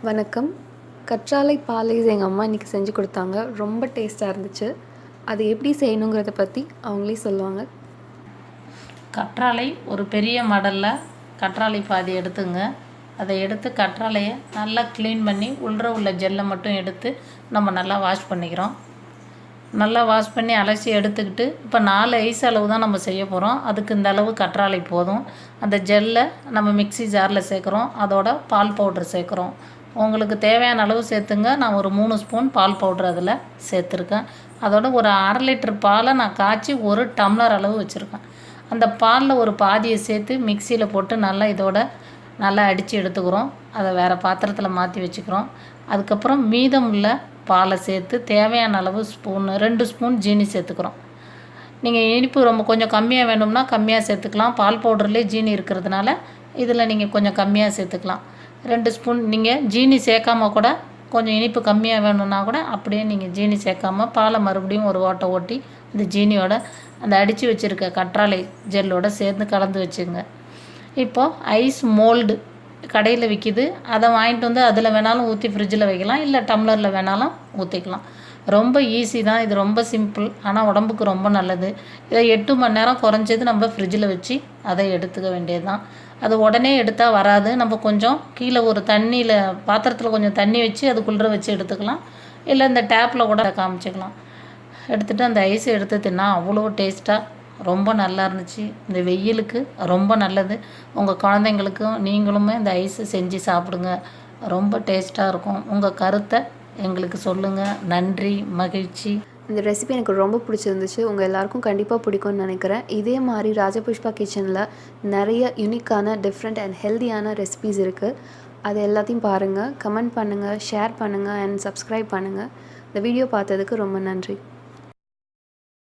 வணக்கம். கற்றாழை பாலேஸ் எங்கள் அம்மா இன்றைக்கி செஞ்சு கொடுத்தாங்க. ரொம்ப டேஸ்ட்டாக இருந்துச்சு. அது எப்படி செய்யணுங்கிறத பற்றி அவங்களே சொல்லுவாங்க. கற்றாழை ஒரு பெரிய மடலில் கற்றாழை பாதி எடுத்துங்க. அதை எடுத்து கற்றாழையை நல்லா க்ளீன் பண்ணி உள்ள ஜெல்லை மட்டும் எடுத்து நம்ம நல்லா வாஷ் பண்ணிக்கிறோம். நல்லா வாஷ் பண்ணி அலசி எடுத்துக்கிட்டு இப்போ 4 ஐஸ் அளவு தான் நம்ம செய்ய போகிறோம். அதுக்கு இந்த அளவு கற்றாழை போதும். அந்த ஜெல்லை நம்ம மிக்ஸி ஜாரில் சேர்க்குறோம். அதோட பால் பவுட்ரு சேர்க்குறோம். உங்களுக்கு தேவையான அளவு சேர்த்துங்க. நான் ஒரு 3 ஸ்பூன் பால் பவுட்ரு அதில் சேர்த்துருக்கேன். அதோட ஒரு 1/2 லிட்டர் பாலை நான் காய்ச்சி 1 டம்ளர் அளவு வச்சுருக்கேன். அந்த பாலில் ஒரு பாதியை சேர்த்து மிக்சியில் போட்டு நல்லா அடித்து எடுத்துக்கிறோம். அதை வேறு பாத்திரத்தில் மாற்றி வச்சுக்கிறோம். அதுக்கப்புறம் மீதம் உள்ள பாலை சேர்த்து தேவையான அளவு 2 ஸ்பூன் ஜீனி சேர்த்துக்கிறோம். நீங்கள் இனிப்பு ரொம்ப கொஞ்சம் கம்மியாக வேணும்னா கம்மியாக சேர்த்துக்கலாம். பால் பவுடர்லேயே ஜீனி இருக்கிறதுனால இதில் நீங்கள் கொஞ்சம் கம்மியாக சேர்த்துக்கலாம். 2 ஸ்பூன் நீங்கள் ஜீனி சேர்க்காம கூட கொஞ்சம் இனிப்பு கம்மியாக வேணும்னா கூட அப்படியே நீங்கள் ஜீனி சேர்க்காம பாலை மறுபடியும் ஒரு ஓட்டை ஓட்டி இந்த ஜீனியோட அந்த அடித்து வச்சுருக்க கற்றாழை ஜெல்லோடு சேர்ந்து கலந்து வச்சுங்க. இப்போது ஐஸ் மோல்டு கடையில் விற்கிது. அதை வாங்கிட்டு வந்து அதில் வேணாலும் ஊற்றி ஃப்ரிட்ஜில் வைக்கலாம், இல்லை டம்ளரில் வேணாலும் ஊற்றிக்கலாம். ரொம்ப ஈஸி தான் இது, ரொம்ப சிம்பிள். ஆனால் உடம்புக்கு ரொம்ப நல்லது. இதை 8 மணி நேரம் குறைஞ்சது நம்ம ஃப்ரிட்ஜில் வச்சு அதை எடுத்துக்க வேண்டியது தான். அது உடனே எடுத்தால் வராது. நம்ம கொஞ்சம் கீழே ஒரு பாத்திரத்தில் கொஞ்சம் தண்ணி வச்சு அதுக்குள்ளே வச்சு எடுத்துக்கலாம், இல்லை இந்த டேப்பில் கூட காமிச்சிக்கலாம். எடுத்துகிட்டு அந்த ஐஸை எடுத்து தின்னா அவ்வளோ டேஸ்ட்டாக ரொம்ப நல்லா இருந்துச்சு. இந்த வெயிலுக்கு ரொம்ப நல்லது. உங்கள் குழந்தைங்களுக்கும் நீங்களுமே இந்த ஐஸை செஞ்சு சாப்பிடுங்க. ரொம்ப டேஸ்ட்டாக இருக்கும். உங்கள் கருத்தை எங்களுக்கு சொல்லுங்கள். நன்றி, மகிழ்ச்சி. இந்த ரெசிபி எனக்கு ரொம்ப பிடிச்சிருந்துச்சு. உங்கள் எல்லாருக்கும் கண்டிப்பாக பிடிக்கும்னு நினைக்கிறேன். இதே மாதிரி ராஜபுஷ்பா கிச்சனில் நிறைய யூனிக்கான டிஃப்ரெண்ட் அண்ட் ஹெல்த்தியான ரெசிபீஸ் இருக்குது. அது எல்லாத்தையும் பாருங்கள், கமெண்ட் பண்ணுங்கள், ஷேர் பண்ணுங்கள் அண்ட் சப்ஸ்கிரைப் பண்ணுங்கள். இந்த வீடியோ பார்த்ததுக்கு ரொம்ப நன்றி.